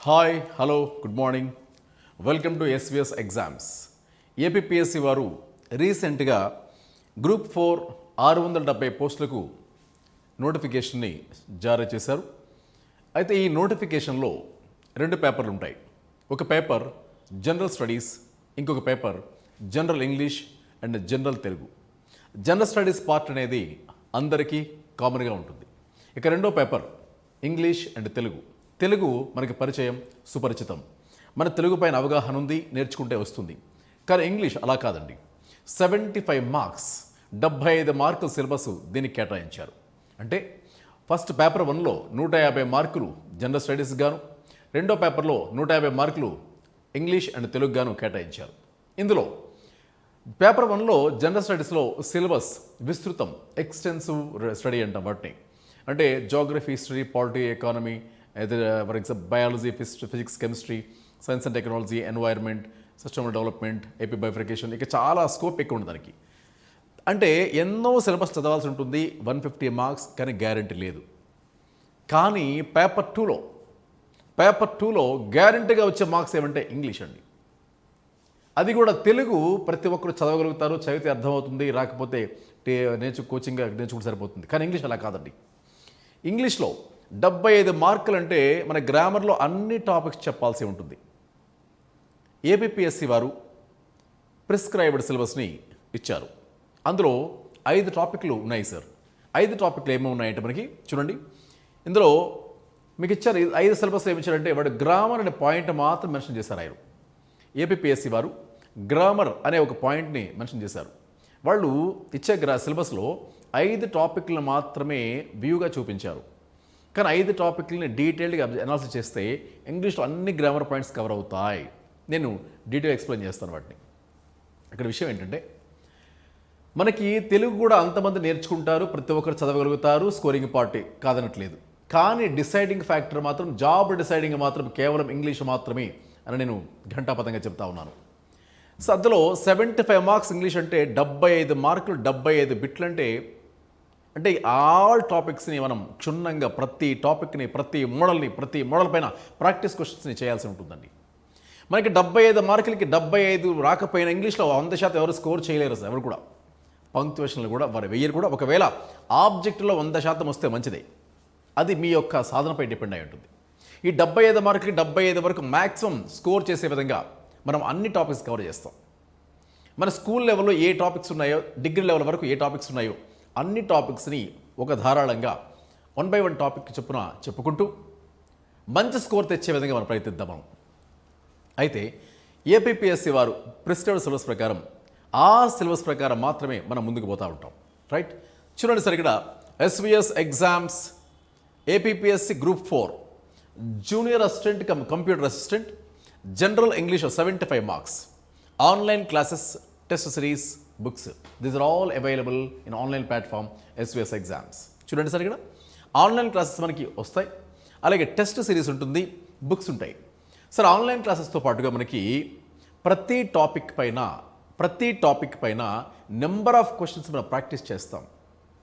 Hi hello good morning welcome to SVS exams. APPSC వారు రీసెంట్గా group 4 670 పోస్టులకు నోటిఫికేషన్ని జారీ చేశారు. అయితే ఈ నోటిఫికేషన్లో 2 పేపర్లు ఉంటాయి. ఒక పేపర్ జనరల్ స్టడీస్, ఇంకొక paper general English and general Telugu. General studies part అనేది అందరికీ కామన్గా ఉంటుంది. ఇక రెండో paper English and Telugu. Telugu మనకి పరిచయం, సుపరిచితం. మన తెలుగు పైన అవగాహన ఉంది, నేర్చుకుంటే వస్తుంది. కానీ ఇంగ్లీష్ అలా కాదండి. 75 మార్క్స్, 75 మార్కుల సిలబస్ దీనికి కేటాయించారు. అంటే ఫస్ట్ పేపర్ 1లో 150 మార్కులు జనరల్ స్టడీస్ గాను, రెండో పేపర్లో 150 మార్కులు ఇంగ్లీష్ అండ్ తెలుగు గాను కేటాయించారు. ఇందులో పేపర్ 1లో జనరల్ స్టడీస్లో సిలబస్ విస్తృతం, ఎక్స్టెన్సివ్ స్టడీ అంటాం వాటిని. అంటే geography, history, polity, economy, for example biology, physics, chemistry, science and technology, environment, system development, AP bifurcation, ఇక చాలా స్కోప్ ఎక్కువ ఉంది దానికి. అంటే ఎన్నో సిలబస్ చదవాల్సి ఉంటుంది, 150 మార్క్స్, కానీ గ్యారంటీ లేదు. కానీ పేపర్ 2లో గ్యారంటీగా వచ్చే మార్క్స్ ఏమంటే ఇంగ్లీష్ అండి. అది కూడా తెలుగు ప్రతి ఒక్కరు చదవగలుగుతారు, చదివితే అర్థమవుతుంది, రాకపోతే కోచింగ్గా నేర్చుకుంటే సరిపోతుంది. కానీ ఇంగ్లీష్ అలా కాదండి. ఇంగ్లీష్లో 75 మార్కులు అంటే మన గ్రామర్లో అన్ని టాపిక్స్ చెప్పాల్సి ఉంటుంది. ఏపీపీఎస్సీ వారు ప్రిస్క్రైబ్డ్ సిలబస్ని ఇచ్చారు. అందులో 5 టాపిక్లు ఉన్నాయి సార్. 5 టాపిక్లు ఏమేమి ఉన్నాయంటే మనకి చూడండి, ఇందులో మీకు ఇచ్చారు 5 సిలబస్లు ఏమి ఇచ్చారంటే వాడు గ్రామర్ అనే పాయింట్ మాత్రం మెన్షన్ చేశారు. ఆయన ఏపీపీఎస్సీ వారు గ్రామర్ అనే ఒక పాయింట్ని మెన్షన్ చేశారు. వాళ్ళు ఇచ్చే సిలబస్లో 5 టాపిక్లను మాత్రమే వ్యూగా చూపించారు. కానీ 5 టాపిక్లని డీటెయిల్డ్గా అనాలిసిస్ చేస్తే ఇంగ్లీష్లో అన్ని గ్రామర్ పాయింట్స్ కవర్ అవుతాయి. నేను డీటెయిల్ ఎక్స్ప్లెయిన్ చేస్తాను వాటిని. ఇక్కడ విషయం ఏంటంటే మనకి తెలుగు కూడా అంతమంది నేర్చుకుంటారు, ప్రతి ఒక్కరు చదవగలుగుతారు, స్కోరింగ్ పార్టీ కాదనట్లేదు. కానీ డిసైడింగ్ ఫ్యాక్టర్ మాత్రం, జాబ్ డిసైడింగ్ మాత్రం కేవలం ఇంగ్లీష్ మాత్రమే అని నేను ఘంటాపథంగా చెప్తా ఉన్నాను. సో అందులో 75 మార్క్స్ ఇంగ్లీష్ అంటే 75 మార్కులు, 75 బిట్లు అంటే ఆల్ టాపిక్స్ని మనం క్షుణ్ణంగా ప్రతి టాపిక్ని, ప్రతి మోడల్ పైన ప్రాక్టీస్ క్వశ్చన్స్ని చేయాల్సి ఉంటుందండి. మనకి 75 మార్కులకి 75 రాకపోయినా ఇంగ్లీష్లో 100% ఎవరు స్కోర్ చేయలేరు సార్. ఎవరు కూడా పంక్చువేషన్లు కూడా వారు వెయ్యరు కూడా. ఒకవేళ ఆబ్జెక్టులో 100% వస్తే మంచిదే. అది మీ యొక్క సాధనపై డిపెండ్ అయి ఉంటుంది. ఈ 75 మార్కులకి 75 వరకు మ్యాక్సిమం స్కోర్ చేసే విధంగా మనం అన్ని టాపిక్స్ కవర్ చేస్తాం. మన స్కూల్ లెవెల్లో ఏ టాపిక్స్ ఉన్నాయో, డిగ్రీ లెవెల్ వరకు ఏ టాపిక్స్ ఉన్నాయో అన్ని టాపిక్స్ని ఒక ధారాళంగా 1 by 1 టాపిక్ చొప్పున చెప్పుకుంటూ మంచి స్కోర్ తెచ్చే విధంగా మనం ప్రయత్నిద్దాం మనం. అయితే ఏపీపీఎస్సీ వారు ప్రిస్క్రైబ్డ్ సిలబస్ ప్రకారం, ఆ సిలబస్ ప్రకారం మాత్రమే మనం ముందుకు పోతూ ఉంటాం. రైట్, చూడండి సార్, ఇక్కడ SVS exams APPSC group 4 junior assistant computer assistant general English 75 marks, online classes, test series, books. These are all available in online platform SVS exams. చూడండి సార్, ఇక్కడ ఆన్లైన్ క్లాసెస్ మనకి వస్తాయి, అలాగే టెస్ట్ సిరీస్ ఉంటుంది, books ఉంటాయి. Sir online క్లాసెస్తో పాటుగా మనకి ప్రతి టాపిక్ పైన నెంబర్ ఆఫ్ క్వశ్చన్స్ మనం ప్రాక్టీస్ చేస్తాం.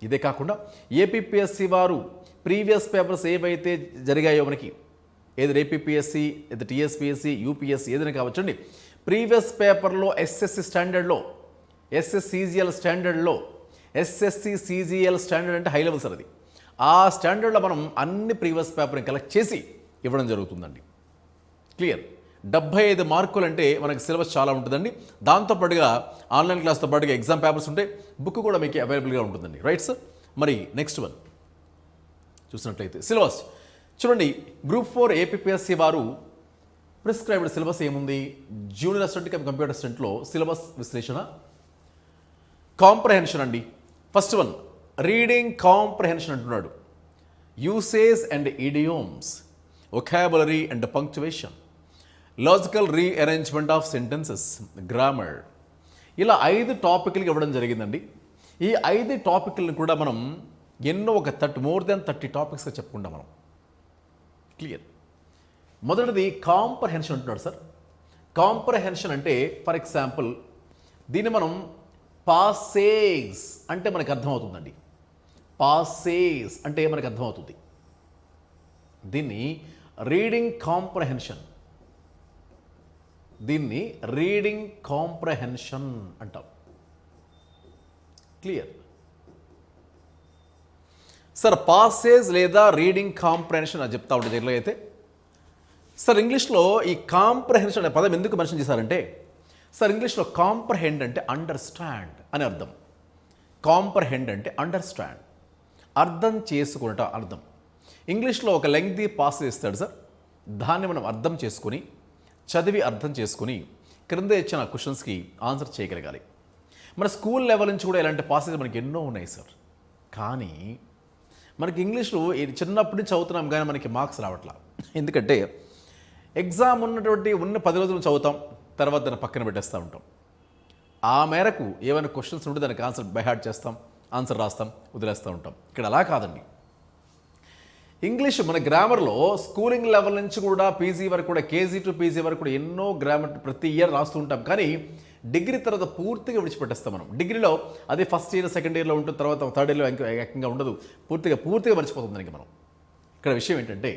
ఇదే కాకుండా ఏపీపీఎస్సీ వారు ప్రీవియస్ పేపర్స్ ఏవైతే జరిగాయో మనకి, ఏది ఏపీపీఎస్సీ, ఏది టీఎస్పీఎస్సీ, యూపీఎస్సీ ఏదైనా కావచ్చండి, ప్రీవియస్ పేపర్లో ఎస్ఎస్సి స్టాండర్డ్లో, ఎస్ఎస్సీజీఎల్ స్టాండర్డ్లో, ఎస్ఎస్సీజీఎల్ స్టాండర్డ్ అంటే హై లెవెల్ సార్ అది. ఆ స్టాండర్డ్లో మనం అన్ని ప్రీవియస్ పేపర్ని కలెక్ట్ చేసి ఇవ్వడం జరుగుతుందండి. క్లియర్. 75 మార్కులు అంటే మనకి సిలబస్ చాలా ఉంటుందండి. దాంతోపాటుగా ఆన్లైన్ క్లాస్తో పాటుగా ఎగ్జామ్ పేపర్స్ ఉంటాయి, బుక్ కూడా మీకు అవైలబుల్గా ఉంటుందండి. Right sir. మరి నెక్స్ట్ వన్ చూసినట్లయితే సిలబస్ చూడండి. గ్రూప్ 4 ఏపీపీఎస్సీ వారు ప్రిస్క్రైబ్డ్ సిలబస్ ఏముంది? జూనియర్ అసిస్టెంట్ కంప్యూటర్ అసిస్టెంట్లో సిలబస్ విశ్లేషణ, కాంప్రహెన్షన్ అండి. ఫస్ట్ వన్ రీడింగ్ కాంప్రహెన్షన్ అంటున్నాడు. Usage and idioms, vocabulary and punctuation, logical rearrangement of sentences, grammar. ఇలా 5 టాపిక్లకి ఇవ్వడం జరిగిందండి. ఈ 5 టాపిక్లను కూడా మనం ఎన్నో మోర్ దెన్ 30 టాపిక్స్గా చెప్పుకుంటాం మనం. క్లియర్. మొదటిది కాంప్రహెన్షన్ అంటున్నాడు సార్. కాంప్రహెన్షన్ అంటే ఫర్ ఎగ్జాంపుల్ దీన్ని మనం పాసేజ్ అంటే మనకు అర్థమవుతుందండి. పాసేజ్ అంటే మనకు అర్థమవుతుంది. దీన్ని రీడింగ్ కాంప్రహెన్షన్. దీన్ని రీడింగ్ కాంప్రహెన్షన్ అంటాం. Clear sir? పాసేజ్ లేదా రీడింగ్ కాంప్రహెన్షన్ అని చెప్తా ఉంటుంది దీనిలో అయితే. సార్ ఇంగ్లీష్లో ఈ కాంప్రహెన్షన్ అనే పదం ఎందుకు మెన్షన్ చేశారంటే, సార్ ఇంగ్లీష్లో కాంప్రహెండ్ అంటే అండర్స్టాండ్ అని అర్థం. కాంప్రహెండ్ అంటే అండర్స్టాండ్, అర్థం చేసుకున్నట అర్థం. ఇంగ్లీష్లో ఒక లెంగ్తీ పాసేజ్ ఇస్తాడు సార్, దాన్ని మనం అర్థం చేసుకుని చదివి అర్థం చేసుకుని క్రింద ఇచ్చిన క్వశ్చన్స్కి ఆన్సర్ చేయగలగాలి. మన స్కూల్ లెవెల్ నుంచి కూడా ఇలాంటి పాసేజ్ మనకి ఎన్నో ఉన్నాయి సార్. కానీ మనకి ఇంగ్లీష్లో ఇది చిన్నప్పటి నుంచి చదువుతున్నాం కానీ మనకి మార్క్స్ రావట్లా. ఎందుకంటే ఎగ్జామ్ ఉన్న 10 రోజులు చదువుతాం, తర్వాత దాన్ని పక్కన పెట్టేస్తూ ఉంటాం. ఆ మేరకు ఏమైనా క్వశ్చన్స్ ఉంటే దానికి ఆన్సర్ బై హార్ట్ చేస్తాం, ఆన్సర్ రాస్తాం, వదిలేస్తూ ఉంటాం. ఇక్కడ అలా కాదండి. ఇంగ్లీష్ మన గ్రామర్లో స్కూలింగ్ లెవెల్ నుంచి కూడా పీజీ వరకు కూడా, కేజీ టు పీజీ వరకు కూడా ఎన్నో గ్రామర్ ప్రతి ఇయర్ రాస్తూ ఉంటాం. కానీ డిగ్రీ తర్వాత పూర్తిగా విడిచిపెట్టేస్తాం మనం. డిగ్రీలో అది ఫస్ట్ ఇయర్ సెకండ్ ఇయర్లో ఉంటుంది, తర్వాత థర్డ్ ఇయర్లో ఏకంగా ఉండదు, పూర్తిగా మర్చిపోతుంది దానికి మనం. ఇక్కడ విషయం ఏంటంటే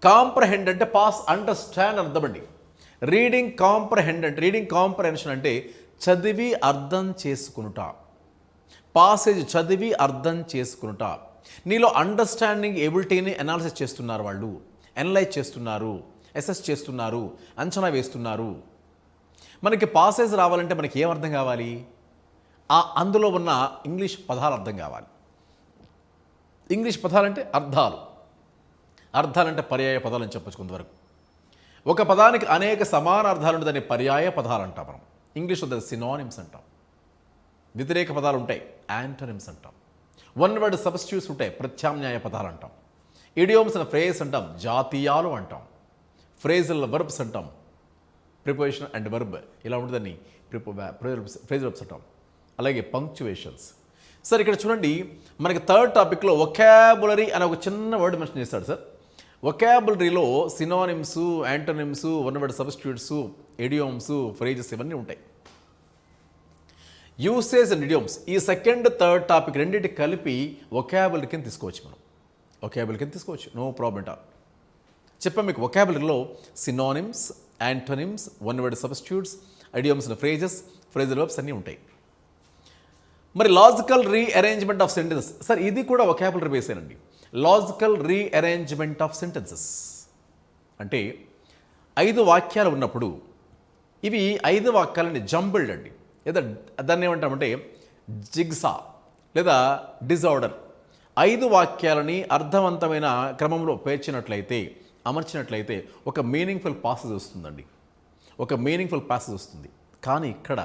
కాంప్రహెండ్ అంటే పాస్ అండర్స్టాండ్ అర్థమండి. రీడింగ్ కాంప్రహెండ్ అంటే రీడింగ్ కాంప్రహెన్షన్ అంటే చదివి అర్థం చేసుకునుట. పాసేజ్ చదివి అర్థం చేసుకునుట. నీలో అండర్స్టాండింగ్ ఎబిలిటీని అనాలిసిస్ చేస్తున్నారు వాళ్ళు, అనలైజ్ చేస్తున్నారు, అసెస్ చేస్తున్నారు, అంచనా వేస్తున్నారు. మనకి పాసేజ్ రావాలంటే మనకి ఏం అర్థం కావాలి? అందులో ఉన్న ఇంగ్లీష్ పదాలు అర్థం కావాలి. ఇంగ్లీష్ పదాలంటే అర్థాలంటే పర్యాయ పదాలు అని చెప్పచ్చు. కొంతవరకు ఒక పదానికి అనేక సమాన అర్థాలు ఉంటే దాన్ని పర్యాయ పదాలు అంటాం మనం. ఇంగ్లీష్లో దాన్ని సినానిమ్స్ అంటాం. వ్యతిరేక పదాలు ఉంటాయి, యాంటోనిమ్స్ అంటాం. వన్ వర్డ్ సబ్స్టిట్యూట్స్ ఉంటాయి, ప్రత్యామ్నాయ పదాలు అంటాం. ఇడియోమ్స్ అండ్ ఫ్రేజ్ అంటాం, జాతీయాలు అంటాం. ఫ్రేజల్ వర్బ్స్ అంటాం, ప్రిపోజిషన్ అండ్ వర్బ్ ఇలా ఉంటుందని ఫ్రేజ్ వర్బ్స్ అంటాం. అలాగే పంక్చువేషన్స్. సార్ ఇక్కడ చూడండి, మనకి థర్డ్ టాపిక్లో వొకాబులరీ అనే ఒక చిన్న వర్డ్ మెన్షన్ చేస్తాడు సార్. వొకాబులరీలో synonyms, antonyms, one word substitutes, idioms, phrases ఇవన్నీ ఉంటాయి. యూసేజ్ అండ్ ఇడియోమ్స్ ఈ సెకండ్ థర్డ్ టాపిక్ రెండింటి కలిపి వొకాబులరీ కింద తీసుకోవచ్చు మనం. వొకాబులరీ కింద తీసుకోవచ్చు, నో ప్రాబ్లం ఎట్ ఆల్. చెప్పాం మీకు వొకాబులరీలో synonyms, antonyms, one word substitutes, idioms and phrases, phrasal verbs అన్నీ ఉంటాయి. మరి logical rearrangement of sentences sir, ఇది కూడా వొకాబులరీ బేసేనండి. లాజికల్ రీఅరేంజ్మెంట్ ఆఫ్ సెంటెన్సెస్ అంటే 5 వాక్యాలు ఉన్నప్పుడు ఇవి 5 వాక్యాలని జంబుల్డ్ అండి, లేదా దాన్ని ఏమంటామంటే జిగ్సా లేదా డిజార్డర్. 5 వాక్యాలని అర్థవంతమైన క్రమంలో పేర్చినట్లయితే, అమర్చినట్లయితే ఒక మీనింగ్ఫుల్ పాసేజ్ వస్తుందండి, ఒక మీనింగ్ఫుల్ పాసేజ్ వస్తుంది. కానీ ఇక్కడ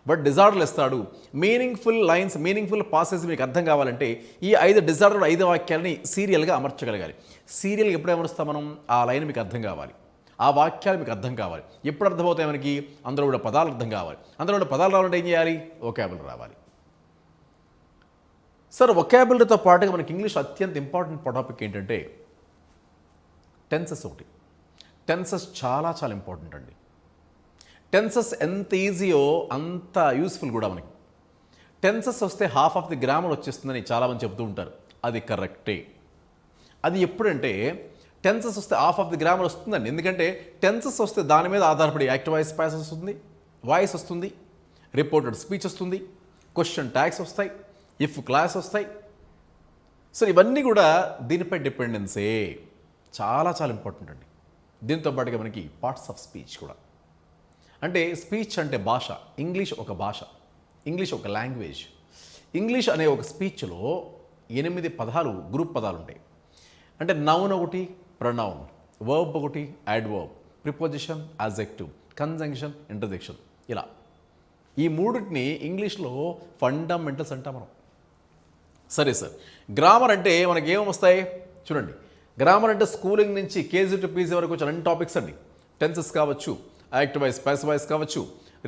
బట్ డిజార్డర్లు ఇస్తాడు. మీనింగ్ఫుల్ లైన్స్, మీనింగ్ఫుల్ పాసెస్ మీకు అర్థం కావాలంటే ఈ 5 డిజార్డర్ 5 వాక్యాలని సీరియల్గా అమర్చగలగాలి. సీరియల్గా ఎప్పుడు అమరుస్తాం మనం? ఆ లైన్ మీకు అర్థం కావాలి, ఆ వాక్యాలు మీకు అర్థం కావాలి. ఎప్పుడు అర్థమవుతాయి మనకి? అందులో కూడా పదాలు అర్థం కావాలి. అందులో కూడా పదాలు రావాలంటే ఏం చేయాలి? వొకాబులరీ రావాలి. సార్ వొకాబులరీతో పాటుగా మనకి ఇంగ్లీష్ అత్యంత ఇంపార్టెంట్ టాపిక్ ఏంటంటే టెన్సెస్ ఒకటి. టెన్సెస్ చాలా చాలా ఇంపార్టెంట్ అండి. టెన్సెస్ ఎంత ఈజీయో అంత యూస్ఫుల్ కూడా మనకి. టెన్సెస్ వస్తే హాఫ్ ఆఫ్ ది గ్రామర్ వచ్చేస్తుందని చాలామంది చెబుతూ ఉంటారు. అది కరెక్టే. అది ఎప్పుడంటే టెన్సెస్ వస్తే హాఫ్ ఆఫ్ ది గ్రామర్ వస్తుందండి. ఎందుకంటే టెన్సెస్ వస్తే దాని మీద ఆధారపడి యాక్టివ్ వాయిస్ పాస్ వస్తుంది, వాయిస్ వస్తుంది, రిపోర్టెడ్ స్పీచ్ వస్తుంది, క్వశ్చన్ ట్యాగ్స్ వస్తాయి, ఇఫ్ క్లాస్ వస్తాయి. సో ఇవన్నీ కూడా దీనిపై డిపెండెన్సే. చాలా చాలా ఇంపార్టెంట్ అండి. దీంతో పాటుగా మనకి పార్ట్స్ ఆఫ్ స్పీచ్ కూడా. అంటే స్పీచ్ అంటే భాష. ఇంగ్లీష్ ఒక భాష, ఇంగ్లీష్ ఒక లాంగ్వేజ్. ఇంగ్లీష్ అనే ఒక స్పీచ్లో 8 పదాలు, గ్రూప్ పదాలు ఉంటాయి. అంటే నౌన్ ఒకటి, ప్రొనౌన్, వర్బ్ ఒకటి, adverb, preposition, adjective, conjunction, interjection, ఇలా ఈ మూడింటిని ఇంగ్లీష్లో ఫండమెంటల్స్ అంటాం మనం. సరే సార్, గ్రామర్ అంటే మనకి ఏమేమి వస్తాయి చూడండి. గ్రామర్ అంటే స్కూలింగ్ నుంచి కేజీ టు పీజీ వరకు వచ్చిన 2 టాపిక్స్ అండి. టెన్సెస్ కావచ్చు, యాక్టివ్ వాయిస్, పాసివ్ వాయిస్ కావచ్చు,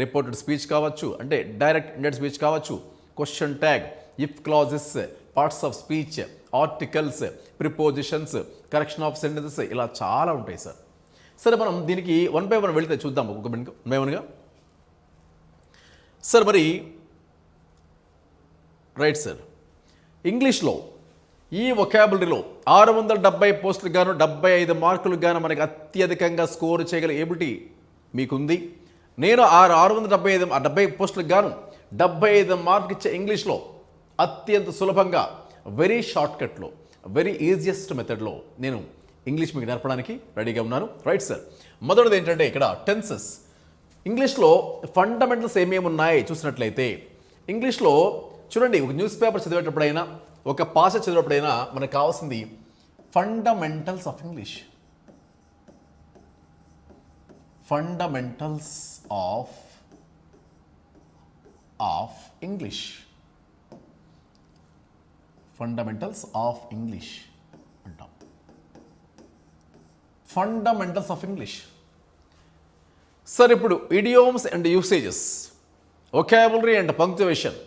రిపోర్టెడ్ స్పీచ్ కావచ్చు, అంటే డైరెక్ట్ ఇండైరెక్ట్ స్పీచ్ కావచ్చు, question tag, if clauses, parts of speech, articles, prepositions, correction of sentences, ఇలా చాలా ఉంటాయి సార్. సరే మనం దీనికి 1 by 1 వెళితే చూద్దాం ఒక 1 by 1గా. సార్ మరి రైట్ సార్, ఇంగ్లీష్లో ఈ వొకాబులరీలో 670 పోస్టులకు గాను 75 మార్కులకు గాను మనకి అత్యధికంగా స్కోర్ చేయగల ఎబిలిటీ మీకుంది. నేను 675 పోస్టులకు గాను 75 మార్కులు ఇచ్చే ఇంగ్లీష్లో అత్యంత సులభంగా వెరీ షార్ట్కట్లో వెరీ ఈజియెస్ట్ మెథడ్లో నేను ఇంగ్లీష్ మీకు నేర్పడానికి రెడీగా ఉన్నాను. Right sir. మొదటిది ఏంటంటే ఇక్కడ టెన్సెస్. ఇంగ్లీష్లో ఫండమెంటల్స్ ఏమేమి ఉన్నాయి చూసినట్లయితే ఇంగ్లీష్లో చూడండి, ఒక న్యూస్ పేపర్ చదివేటప్పుడైనా ఒక పాస చదివేటప్పుడైనా మనకు కావాల్సింది fundamentals of English. Fundamentals of English. Fundamentals of English అంటాం. Fundamentals of English. సార్ ఇప్పుడు idioms and usages, vocabulary and punctuation,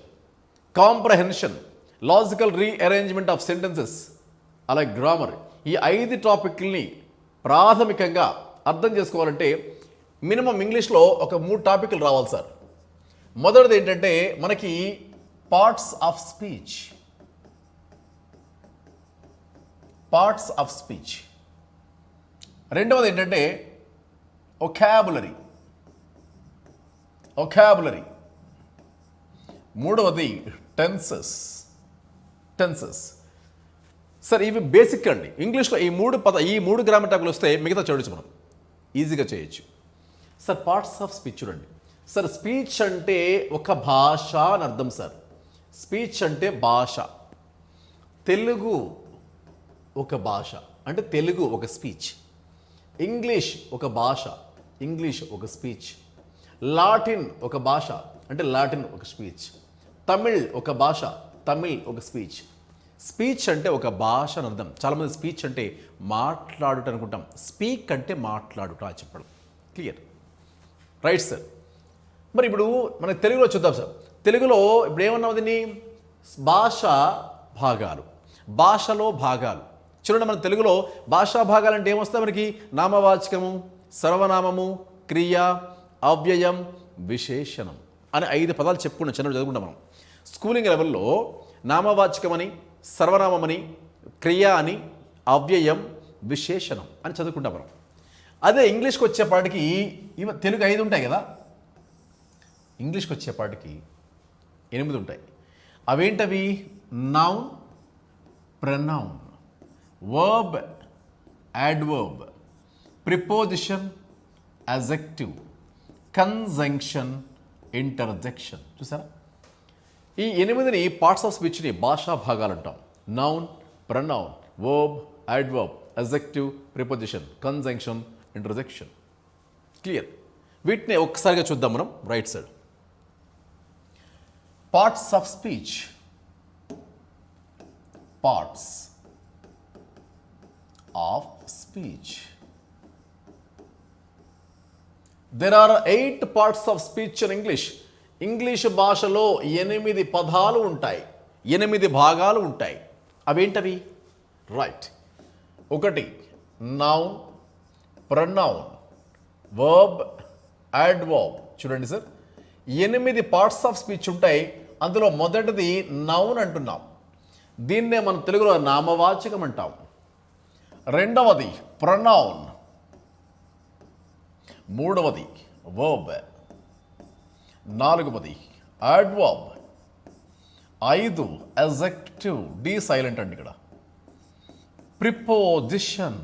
comprehension, logical rearrangement of sentences, అలాగే గ్రామర్, ఈ 5 టాపిక్ని ప్రాథమికంగా అర్థం చేసుకోవాలంటే మినిమం ఇంగ్లీష్లో ఒక 3 టాపిక్లు రావాలి సార్. మొదటిది ఏంటంటే మనకి parts of speech. Parts of speech. రెండవది ఏంటంటే వొకాబులరీ. మూడవది టెన్సెస్. సార్ ఇవి బేసిక్ అండి. ఇంగ్లీష్లో ఈ మూడు గ్రామర్ టాపిక్లు వస్తే మిగతా చూడొచ్చు, మనం ఈజీగా చేయొచ్చు. సార్ పార్ట్స్ ఆఫ్ స్పీచ్ చూడండి సార్. స్పీచ్ అంటే ఒక భాష అని అర్థం సార్. స్పీచ్ అంటే భాష. తెలుగు ఒక భాష అంటే తెలుగు ఒక స్పీచ్. ఇంగ్లీష్ ఒక భాష, ఇంగ్లీష్ ఒక స్పీచ్. లాటిన్ ఒక భాష అంటే లాటిన్ ఒక స్పీచ్. తమిళ్ ఒక భాష, తమిళ్ ఒక స్పీచ్. స్పీచ్ అంటే ఒక భాష అని అర్థం. చాలామంది స్పీచ్ అంటే మాట్లాడుట అనుకుంటాం. స్పీక్ అంటే మాట్లాడుట చెప్పడం. క్లియర్? Right sir. మరి ఇప్పుడు మన తెలుగులో చూద్దాం సార్. తెలుగులో ఇప్పుడు ఏమన్నాం దీన్ని? భాషా భాగాలు, భాషలో భాగాలు. చూడండి, మన తెలుగులో భాషా భాగాలు అంటే ఏమొస్తాయి మనకి? నామవాచకము, సర్వనామము, క్రియ, అవ్యయం, విశేషణం అని 5 పదాలు చెప్పుకున్నాం, చిన్నప్పుడు చదువుకుంటాం మనం. స్కూలింగ్ లెవెల్లో నామవాచకమని, సర్వనామమని, క్రియ అని, అవ్యయం, విశేషణం అని చదువుకుంటాం మనం. అదే ఇంగ్లీష్కి వచ్చేపాటికి ఇవి తెలుగు 5 ఉంటాయి కదా, ఇంగ్లీష్కి వచ్చేపాటికి 8 ఉంటాయి. అవేంటవి? Noun, pronoun, verb, adverb, preposition, adjective, conjunction, interjection. చూసారా? ఈ 8ని పార్ట్స్ ఆఫ్ స్పీచ్ని భాషా భాగాలు అంటాం. Noun, pronoun, verb, adverb, adjective, preposition, conjunction, interjection. Clear? వీటిని ఒక్కసారిగా చూద్దాం మనం. Right side parts of speech. Parts of speech. There are 8 parts of speech in English. English భాషలో 8 పదాలు ఉంటాయి, 8 భాగాలు ఉంటాయి. అవేంటవి? Right. 1 noun, pronoun, verb, adverb. చూడండి సార్, 8 పార్ట్స్ ఆఫ్ స్పీచ్ ఉంటాయి. అందులో మొదటిది నౌన్ అంటున్నాం. దీన్నే మనం తెలుగులో నామవాచకం అంటాం. రెండవది ప్రనౌన్. మూడవది వర్బ్. నాలుగవది యాడ్వర్బ్. 5 అజెక్టివ్. డి సైలెంట్ అండి ఇక్కడ. Preposition.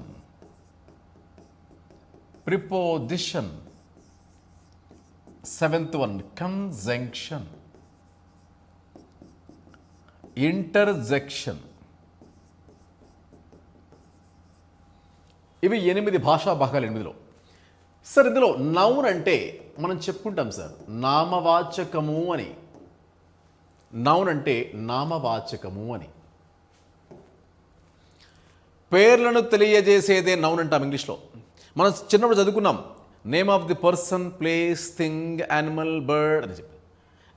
7th one conjunction. Interjection. ఇవి 8 భాషా భాగాలు 8లో. సార్ ఇందులో నౌన్ అంటే మనం చెప్పుకుంటాం సార్ నామవాచకము అని. నౌన్ అంటే నామవాచకము అని. పేర్లను తెలియజేసేదే నౌన్ అంటాం ఇంగ్లీష్లో. మనం చిన్నప్పుడు చదువుకున్నాం name of the person, place, thing, animal, bird అని చెప్పి.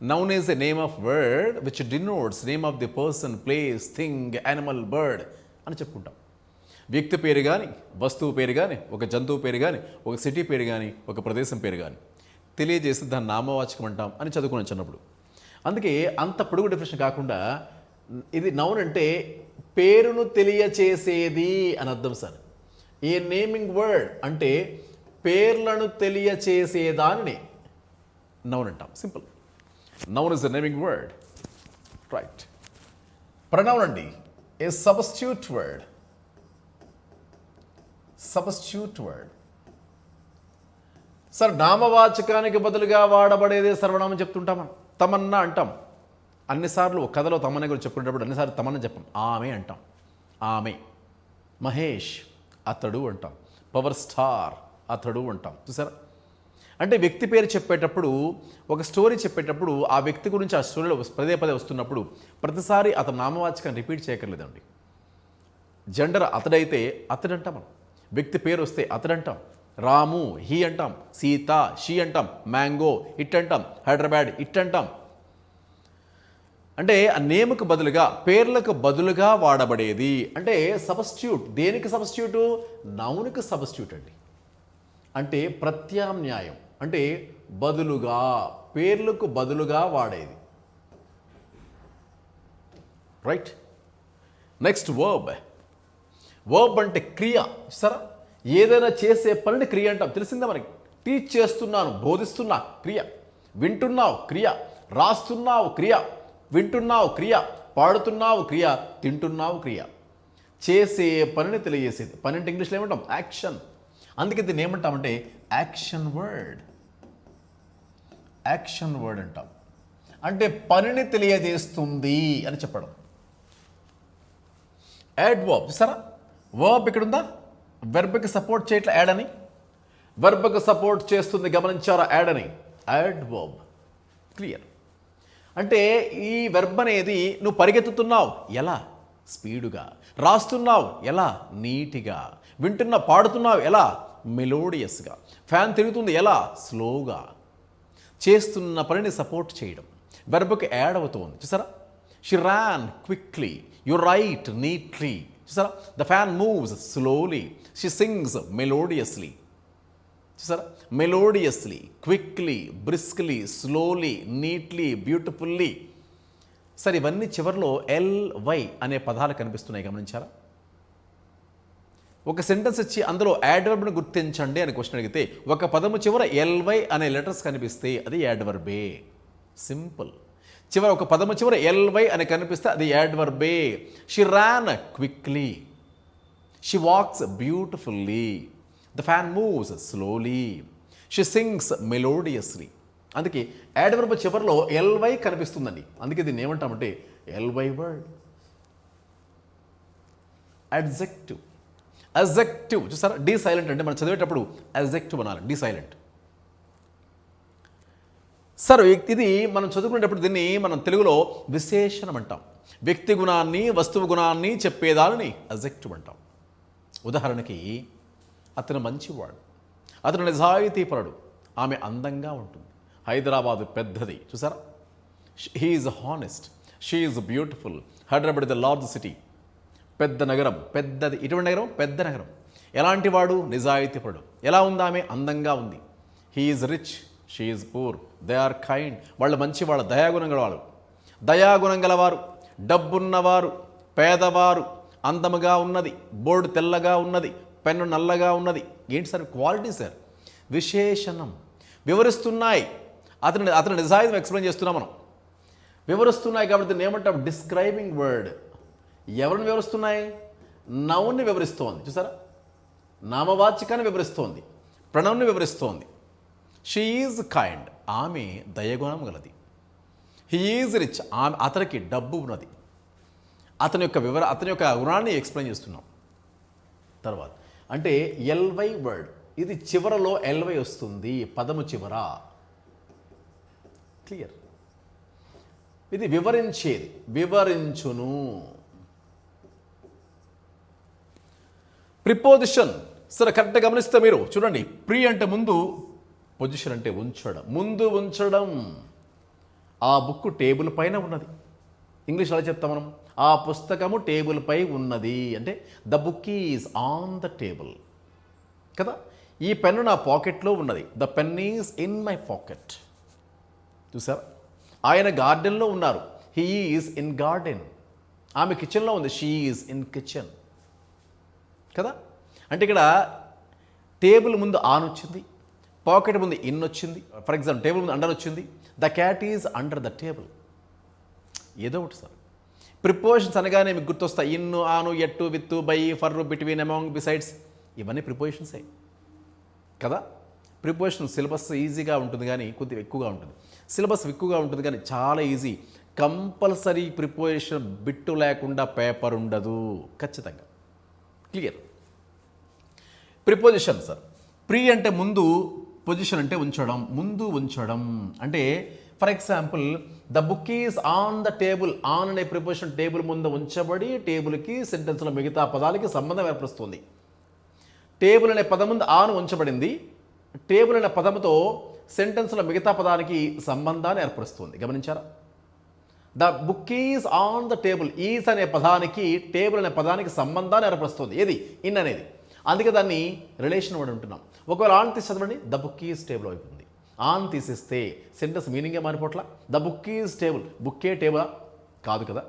Noun is a name of word which denotes name of the person, place, thing, animal, bird అని చెప్పుకుంటాం. వ్యక్తి పేరు కానీ, వస్తువు పేరు కానీ, ఒక జంతువు పేరు కానీ, ఒక సిటీ పేరు కానీ, ఒక ప్రదేశం పేరు కానీ తెలియజేసి దాన్ని నామవాచకం అంటాం అని చదువుకున్నాం చిన్నప్పుడు. అందుకే అంత పొడుగు డెఫినేషన్ కాకుండా ఇది నౌన్ అంటే పేరును తెలియచేసేది అని అర్థం సార్. ఏ నేమింగ్ వర్డ్ అంటే పేర్లను తెలియచేసేదాన్ని నౌన్ అంటాం. Simple. Noun is the naming word. Right. Pronoun అండి a substitute word. Substitute word. Sir నామవాచకానికి బదులుగా వాడబడేదే సర్వనామం చెప్తుంటాం మనం. తమన్నా అంటాం. అన్నిసార్లు ఒక కథలో తమన్నా గురించి చెప్పుకునేటప్పుడు అన్నిసార్లు తమన్నా చెప్పం, ఆమె అంటాం. ఆమె. మహేష్ అతడు అంటాం. పవర్ స్టార్ అతడు అంటాం. చూసారా? అంటే వ్యక్తి పేరు చెప్పేటప్పుడు, ఒక స్టోరీ చెప్పేటప్పుడు ఆ వ్యక్తి గురించి ఆ స్టోరీలో పదే పదే వస్తున్నప్పుడు ప్రతిసారి అతను నామవాచకాన్ని రిపీట్ చేయక్కర్లేదండి. జెండర్ అతడైతే అతడంటాం మనం. వ్యక్తి పేరు వస్తే అతడంటాం. రాము హీ అంటాం. సీత షీ అంటాం. మ్యాంగో ఇట్ అంటాం. హైదరాబాద్ ఇట్ అంటాం. అంటే ఆ నేముకు బదులుగా, పేర్లకు బదులుగా వాడబడేది. అంటే సబ్స్టిట్యూట్. దేనికి సబ్స్టిట్యూటు? నౌన్కి సబ్స్టిట్యూట్ అండి. అంటే ప్రత్యామ్నాయం. అంటే బదులుగా, పేర్లకు బదులుగా వాడేది. రైట్. Next verb. వర్బ్ అంటే క్రియ. సరే, ఏదైనా చేసే పనిని క్రియ అంటాం. తెలిసిందా మనకి? టీచ్ చేస్తున్నాను, బోధిస్తున్నా క్రియ. వింటున్నావు క్రియ. రాస్తున్నావు క్రియ. వింటున్నావు క్రియ. పాడుతున్నావు క్రియ. తింటున్నావు క్రియ. చేసే పనిని తెలియజేసేది. పని అంటే ఇంగ్లీష్లో ఏమంటాం? యాక్షన్. అందుకే దీన్ని ఏమంటామంటే యాక్షన్ వర్డ్. యాక్షన్ వర్డ్ అంటాం. అంటే పనిని తెలియజేస్తుంది అని చెప్పడం. Add verb. చూసారా? వర్బ్ ఇక్కడ ఉందా? వెర్బ్కి సపోర్ట్ చేయట్లా యాడ్ అని. వెర్బ్కి సపోర్ట్ చేస్తుంది, గమనించారా? యాడ్ అని. Add verb. క్లియర్. అంటే ఈ వెర్బ్ అనేది నువ్వు పరిగెత్తుతున్నావు ఎలా? స్పీడుగా. రాస్తున్నావు ఎలా? నీట్గా. పాడుతున్నావు ఎలా? మెలోడియస్గా. ఫ్యాన్ తిరుగుతుంది ఎలా? స్లోగా. చేస్తున్న పనిని సపోర్ట్ చేయడం. వెర్బ్కి యాడ్ అవుతుంది. చూసారా? She ran quickly. You write neatly. చూసారా? The fan moves slowly. She sings melodiously. చూసారా? Melodiously, quickly, briskly, slowly, neatly, beautifully. సరే, ఇవన్నీ చివరిలో LY అనే పదాలు కనిపిస్తున్నాయి, గమనించారా? ఒక సెంటెన్స్ ఇచ్చి అందులో యాడ్వర్బ్ను గుర్తించండి అని క్వశ్చన్ అడిగితే ఒక పదము చివర LY అనే లెటర్స్ కనిపిస్తే అది యాడ్వర్బే. సింపుల్. చివర ఒక పదము చివర LY అని కనిపిస్తే అది యాడ్వర్బే. She ran quickly. She walks beautifully. The fan moves slowly. She sings melodiously. అందుకే యాడ్వర్బ్ చివరిలో LY కనిపిస్తుందండి. అందుకే దీన్ని ఏమంటామంటే LY వర్డ్. అడ్జెక్టివ్. అడ్జెక్టివ్. చూసారా? డి సైలెంట్ అంటే మనం చదివేటప్పుడు అడ్జెక్టివ్ అనాలి. D silent. సరే, ఇది మనం చదువుకునేటప్పుడు దీన్ని మనం తెలుగులో విశేషణం అంటాం. వ్యక్తి గుణాన్ని, వస్తువు గుణాన్ని చెప్పేదాన్ని అడ్జెక్టివ్ అంటాం. ఉదాహరణకి, అతను మంచివాడు, అతను నిజాయితీపరుడు, ఆమె అందంగా ఉంటుంది, హైదరాబాదు పెద్దది. చూసారా? He is honest, she is beautiful, Hyderabad is the large city. పెద్ద నగరం, పెద్దది. ఇటువంటి నగరం పెద్ద నగరం. ఎలాంటి వాడు? నిజాయితీపరుడు. ఎలా ఉంది ఆమె? అందంగా ఉంది. He is rich, she is poor, they are kind. వాళ్ళు మంచి, వాళ్ళ దయాగుణం గలవారు. దయాగుణం గలవారు, డబ్బున్నవారు, పేదవారు, అందముగా ఉన్నది, బోర్డు తెల్లగా ఉన్నది, పెన్ను నల్లగా ఉన్నది. ఏంటి సార్? Quality sir. విశేషణం. వివరిస్తున్నాయి. అతని నిజాయితీ ఎక్స్ప్లెయిన్ చేస్తున్నాం మనం. వివరిస్తున్నాయి కాబట్టి దీన్ని ఏమంటాం? Describing word. ఎవరిని వివరిస్తున్నాయి? నౌన్ని వివరిస్తోంది. చూసారా? నామవాచకాన్ని వివరిస్తోంది, ప్రణౌన్ని వివరిస్తోంది. షీ ఈజ్ కైండ్, ఆమె దయగుణం గలది. హీ ఈజ్ రిచ్, ఆమె అతనికి డబ్బు ఉన్నది. అతని యొక్క గుణాన్ని ఎక్స్ప్లెయిన్ చేస్తున్నాం. తర్వాత అంటే LY వర్డ్. ఇది చివరలో LY వస్తుంది, పదము చివర. క్లియర్. ఇది వివరించేది, వివరించును. ప్రిపోజిషన్. సరే, కరెక్ట్గా గమనిస్తే మీరు చూడండి. ప్రీ అంటే ముందు, పొజిషన్ అంటే ఉంచడం, ముందు ఉంచడం. ఆ బుక్ టేబుల్ పైన ఉన్నది. ఇంగ్లీష్ అలా చెప్తాం మనం. ఆ పుస్తకము టేబుల్ పై ఉన్నది అంటే the book is on the table కదా. ఈ పెన్ను నా పాకెట్లో ఉన్నది. The pen is in my pocket. చూసారా? ఆయన గార్డెన్లో ఉన్నారు. He is in garden. ఆమె కిచెన్లో ఉంది, షీ ఈజ్ ఇన్ కిచెన్ కదా. అంటే ఇక్కడ టేబుల్ ముందు ఆన్ వచ్చింది, పాకెట్ ముందు ఇన్ వచ్చింది. ఫర్ ఎగ్జాంపుల్ టేబుల్ ముందు అండర్ వచ్చింది, the cat is under the table. ఏదో ఒకటి సార్. ప్రిపోజిషన్స్ అనగానే మీకు గుర్తొస్తాయి, ఇన్ను, ఆను, ఎట్టు, విత్తు, by, for, between, among, besides, ఇవన్నీ ప్రిపోజిషన్సే కదా. ప్రిపోజిషన్ సిలబస్ ఈజీగా ఉంటుంది కానీ కొద్దిగా ఎక్కువగా ఉంటుంది. సిలబస్ ఎక్కువగా ఉంటుంది కానీ చాలా ఈజీ. కంపల్సరీ ప్రిపోజిషన్ బిట్టు లేకుండా పేపర్ ఉండదు ఖచ్చితంగా. క్లియర్. ప్రిపోజిషన్ సార్, ప్రీ అంటే ముందు, పొజిషన్ అంటే ఉంచడం, ముందు ఉంచడం. అంటే for example the book is on the table. On అనే ప్రిపోజిషన్ టేబుల్ ముందు ఉంచబడి టేబుల్కి సెంటెన్స్లో మిగతా పదాలకి సంబంధం ఏర్పరుస్తుంది. టేబుల్ అనే పదం ముందు ఆన్ ఉంచబడింది, టేబుల్ అనే పదముతో సెంటెన్స్లో మిగతా పదానికి సంబంధాన్ని ఏర్పరుస్తుంది. గమనించారా? The book is on the table, is అనే పదానికి టేబుల్ అనే పదానికి సంబంధాన్ని ఏర్పరుస్తుంది. ఏది? ఇన్ అనేది. అందుకే దాన్ని రిలేషన్ వర్డ్ ఉంటున్నాం. ఒకవేళ ఆన్ తీసి చదవండి, ద బుక్ ఈజ్ టేబుల్ అయిపోతుంది. ఆన్ తీసేస్తే సెంటెన్స్ మీనింగే మారిపోట్లా. ద బుక్ ఈజ్ టేబుల్, బుక్కే టేబుల్ కాదు కదా.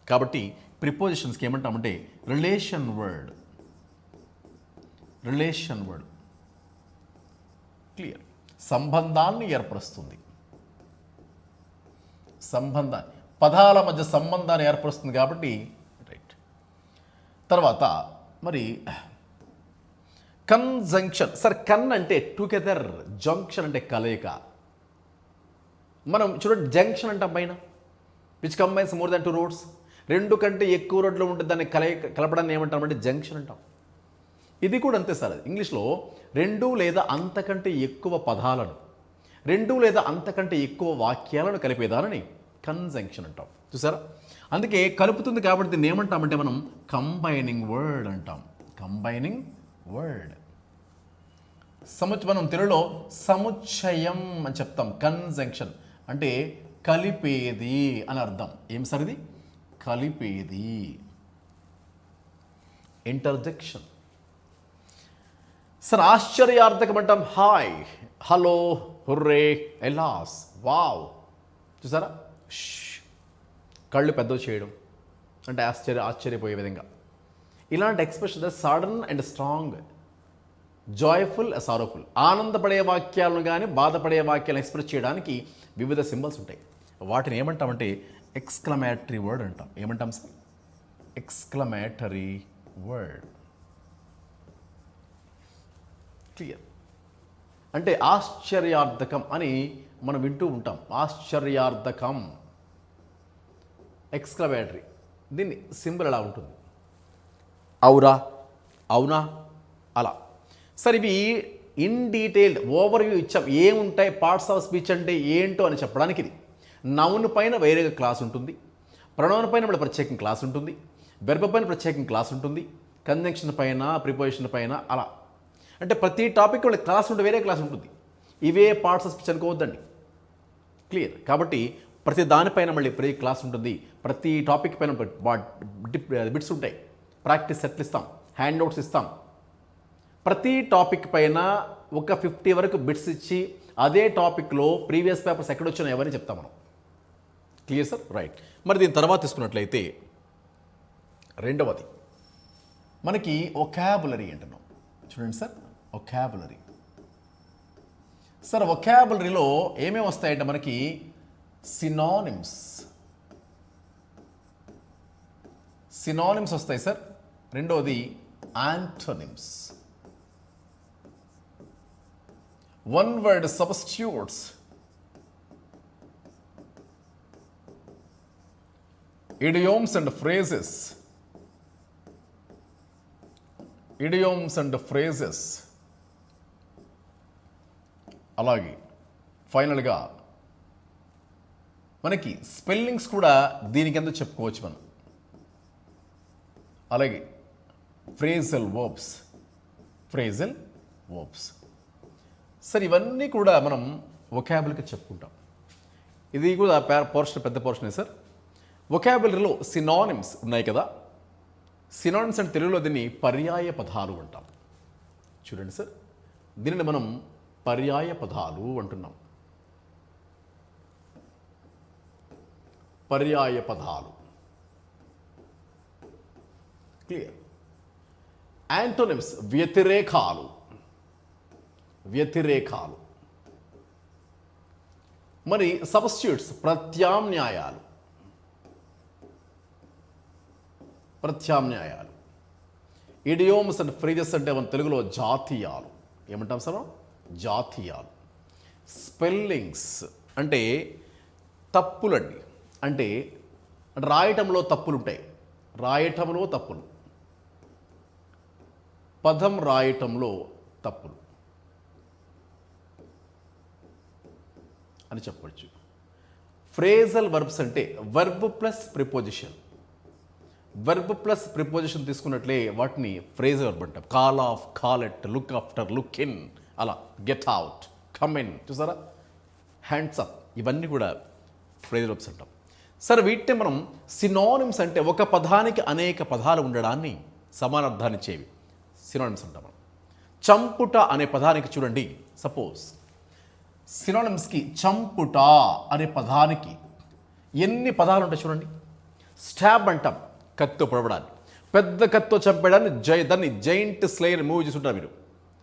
కాబట్టి ప్రిపోజిషన్స్కి ఏమంటామంటే relation word. Relation word clear. సంబంధాన్ని ఏర్పరుస్తుంది. సంబంధాన్ని, పదాల మధ్య సంబంధాన్ని ఏర్పరుస్తుంది కాబట్టి రైట్. తర్వాత మరి కన్జంక్షన్. సార్ కన్ అంటే టుగెదర్, జంక్షన్ అంటే కలయిక. మనం చూడండి, జంక్షన్ అంటాం పైన, which combines more than 2 roads. 2 కంటే ఎక్కువ రోడ్లు ఉంటే దాన్ని కలపడాన్ని ఏమంటామంటే జంక్షన్ అంటాం. ఇది కూడా అంతే సార్. ఇంగ్లీష్లో 2 లేదా అంతకంటే ఎక్కువ పదాలను, 2 లేదా అంతకంటే ఎక్కువ వాక్యాలను కలిపేదానని కన్జంక్షన్ అంటాం. చూసారా? అందుకే కలుపుతుంది కాబట్టి దీన్ని ఏమంటామంటే మనం కంబైనింగ్ వర్డ్ అంటాం. Combining word. మనం తెలుగులో సముచ్చయం అని చెప్తాం. కన్జంక్షన్ అంటే కలిపేది అని అర్థం. ఏం సార్ ఇది? కలిపేది. ఇంటర్జెక్షన్. సార్ ఆశ్చర్యార్థకం అంటాం. Hi, hello, hurray, alas, wow. చూసారా? కళ్ళు పెద్దవి చేయడం అంటే ఆశ్చర్యపోయే విధంగా. ఇలాంటి expression sudden and strong, joyful, sorrowful. ఆనందపడే వాక్యాలను కానీ బాధపడే వాక్యాలను ఎక్స్ప్రెస్ చేయడానికి వివిధ సింబల్స్ ఉంటాయి. వాటిని ఏమంటామంటే ఎక్స్క్లమేటరీ వర్డ్ అంటాం. ఏమంటాం సార్? Exclamatory word. క్లియర్. అంటే ఆశ్చర్యార్థకం అని మనం వింటూ ఉంటాం. ఆశ్చర్యార్థకం, ఎక్స్క్లమేటరీ. దీన్ని సింబల్ ఎలా ఉంటుంది? అవురా, అవునా, అలా. సార్ ఇవి ఇన్ డీటెయిల్డ్ ఓవర్ వ్యూ ఇచ్చాం. ఏముంటాయి పార్ట్స్ ఆఫ్ స్పీచ్ అంటే ఏంటో అని చెప్పడానికి. ఇది నౌన్ పైన వేరేగా క్లాస్ ఉంటుంది, ప్రొనౌన్ పైన మన ప్రత్యేకం క్లాస్ ఉంటుంది, వెర్బ్ పైన ప్రత్యేకం క్లాస్ ఉంటుంది, కంజంక్షన్ పైన, ప్రిపోజిషన్ పైన, అలా. అంటే ప్రతి టాపిక్ వాళ్ళ క్లాస్ ఉంటే వేరే క్లాస్ ఉంటుంది. ఇవే పార్ట్స్ ఆఫ్ స్పీచ్ అనుకోవద్దండి. క్లియర్. కాబట్టి ప్రతి దానిపైన మళ్ళీ ప్రతి క్లాస్ ఉంటుంది. ప్రతి టాపిక్ పైన బిట్స్ ఉంటాయి. ప్రాక్టీస్ సెట్లు ఇస్తాం, హ్యాండ్ అవుట్స్ ఇస్తాం. ప్రతి టాపిక్ పైన ఒక 50 వరకు బిట్స్ ఇచ్చి అదే టాపిక్లో ప్రీవియస్ పేపర్స్ ఎక్కడొచ్చినా ఎవరిని చెప్తాం మనం. Clear sir? రైట్. మరి దీని తర్వాత తీసుకున్నట్లయితే రెండవది మనకి ఒకాబులరీ అంటున్నాం. చూడండి సార్, ఒకాబులరీ. సార్ ఒకాబులరీలో ఏమేమి వస్తాయంటే మనకి సినానిమ్స్. సినానిమ్స్ వస్తాయి సార్. రెండవది antonyms. One word substitutes. Idioms and phrases. Idioms and phrases. అలాగే ఫైనల్గా మనకి స్పెల్లింగ్స్ కూడా దీనికి ఎందుకు చెప్పుకోవచ్చు మనం. అలాగే ఫ్రేజల్ వర్బ్స్. Phrasal verbs. సరే, ఇవన్నీ కూడా మనం వొకాబులరీకి చెప్పుకుంటాం. ఇది కూడా పోర్షన్, పెద్ద పోర్షనే సార్. వొకాబులరీలో సినానిమ్స్ ఉన్నాయి కదా. సినానిమ్స్ అంటే తెలుగులో దీన్ని పర్యాయ పదాలు అంటాం. చూడండి సార్, దీనిని మనం పర్యాయ పదాలు అంటున్నాం. పర్యాయ పదాలు. క్లియర్. యాంటోనిమ్స్ వ్యతిరేకాలు. వ్యతిరేకాలు. మరి సబ్స్టిట్యూట్స్ ప్రత్యామ్నాయాలు. ప్రత్యామ్నాయాలు. ఇడియోమ్స్ అండ్ ఫ్రేజెస్ అంటే మన తెలుగులో జాతీయాలు. ఏమంటాం సార్? జాతీయాలు. స్పెల్లింగ్స్ అంటే తప్పులండి. అంటే రాయటంలో తప్పులు ఉంటాయి. రాయటంలో తప్పులు, పదం రాయటంలో తప్పులు అని చెప్పవచ్చు. ఫ్రేజల్ వర్బ్స్ అంటే verb plus preposition. Verb plus preposition తీసుకున్నట్లే వాటిని ఫ్రేజల్ వర్బ్ అంటాం. Call of, call at, look after, look in, అలా గెట్ అవుట్, కమ్ ఇన్, చూసారా, హ్యాండ్స్ అప్, ఇవన్నీ కూడా ఫ్రేజల్ వర్బ్స్ అంటాం. సరే, వీటిని మనం సినానిమ్స్ అంటే ఒక పదానికి అనేక పదాలు ఉండడాన్ని సమానార్థాన్ని ఇచ్చేవి సినానిమ్స్ అంటాం మనం. చంపుట అనే పదానికి చూడండి, సపోజ్ సినానిమ్స్కి చంపుట అనే పదానికి ఎన్ని పదాలు ఉంటాయి చూడండి. స్టాబ్ అంటాం, కత్తితో పొడవడాన్ని. పెద్ద కత్తితో చంపేయడాన్ని దాన్ని జైంట్ స్లేయర్ మూవీ చూసుంటారు మీరు.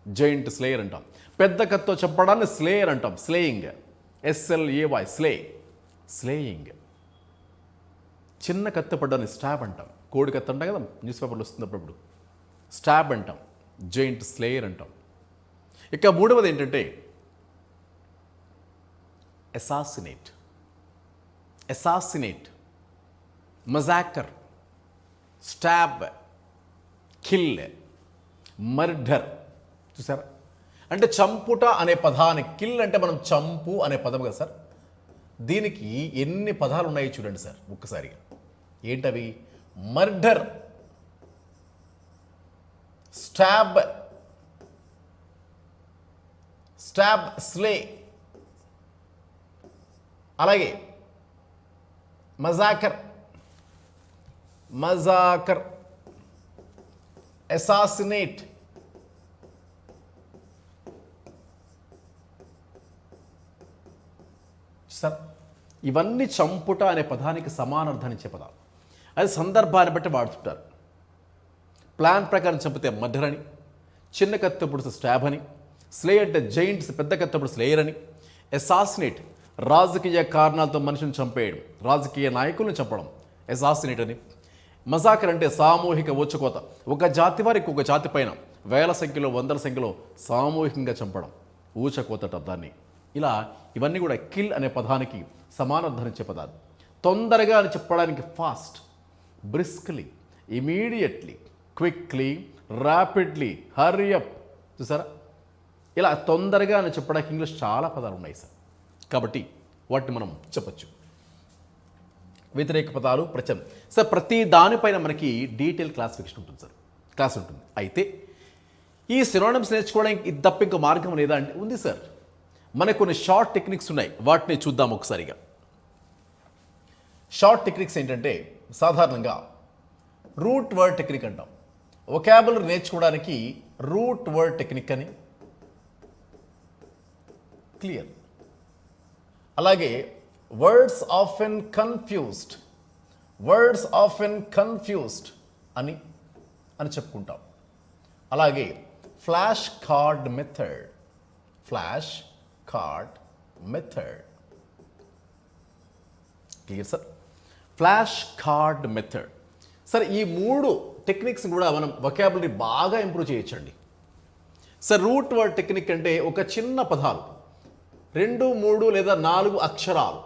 జైంట్ స్లేయర్ అంటాం. పెద్ద కత్తితో చంపడాన్ని స్లేయర్ అంటాం. Slaying, SLAY, slay, slaying. చిన్న కత్తి పడ్డాన్ని స్టాబ్ అంటాం. కోడి కత్తి అంటాం కదా, న్యూస్ పేపర్లో వస్తుంది అప్పుడప్పుడు. స్టాబ్ అంటాం, జైంట్ స్లేయర్ అంటాం. ఇక మూడవది ఏంటంటే assassinate. Assassinate, massacre, stab, kill, murder. చూసారా? అంటే చంపుట అనే పదానికి, కిల్ అంటే మనం చంపు అనే పదం కదా సార్, దీనికి ఎన్ని పదాలు ఉన్నాయో చూడండి సార్ ఒక్కసారిగా. ఏంటవి? మర్డర్, స్టాబ్, స్టాబ్, స్లే, అలాగే మజాకర్, మజాకర్, అసాసినేట్, సార్ ఇవన్నీ చంపుట అనే పదానికి సమానార్థాన్ని ఇచ్చే పదాలు. అది సందర్భాన్ని బట్టి వాడుతుంటారు. ప్లాన్ ప్రకారం చంపితే మర్డర్ అని, చిన్న కత్తిప్పుడు స్టాబ్ అని, స్లే అంటే జైంట్స్ పెద్ద కత్తిప్పుడు స్లేయర్ అని, అసాసినేట్ రాజకీయ కారణాలతో మనిషిని చంపేయడం, రాజకీయ నాయకులను చంపడం అసాసినేట్ అని, మజాకర్ అంటే సామూహిక ఊచకోత, ఒక జాతి వారికి ఒక జాతి పైన వేల సంఖ్యలో వందల సంఖ్యలో సామూహికంగా చంపడం, ఊచకోతట దాన్ని. ఇలా ఇవన్నీ కూడా కిల్ అనే పదానికి సమానార్థాన్నిచ్చే పదాలు. తొందరగా అని చెప్పడానికి fast, briskly, immediately, quickly, rapidly, hurry up. చూసారా? ఇలా తొందరగా అని చెప్పడానికి ఇంగ్లీష్ చాలా పదాలు ఉన్నాయి సార్. కాబట్టి వాటిని మనం చెప్పచ్చు. వ్యతిరేక పదాలు, ప్రత్యామ్నాయం. సార్ ప్రతి దానిపైన మనకి డీటెయిల్ క్లాసిఫికేషన్ ఉంటుంది సార్, క్లాస్ ఉంటుంది. అయితే ఈ సినానిమ్స్ నేర్చుకోవడానికి ఇది తప్ప ఇంకో మార్గం లేదా అంటే ఉంది సార్. మనకు కొన్ని షార్ట్ టెక్నిక్స్ ఉన్నాయి, వాటిని చూద్దాం ఒకసారిగా. షార్ట్ టెక్నిక్స్ ఏంటంటే సాధారణంగా రూట్ వర్డ్ టెక్నిక్ అంటాం. వొకాబులరీ నేర్చుకోవడానికి రూట్ వర్డ్ టెక్నిక్ అని, క్లియర్. అలాగే words often confused, words often confused అని చెప్పుకుంటాం. అలాగే flash card method, flash card method. Clear sir? Flash card method. Sir ఈ మూడు టెక్నిక్స్ కూడా మనం వొకాబులరీ బాగా ఇంప్రూవ్ చేయొచ్చండి. సార్ రూట్ వర్డ్ టెక్నిక్ అంటే ఒక చిన్న పదాలు 2, 3 లేదా 4 అక్షరాలు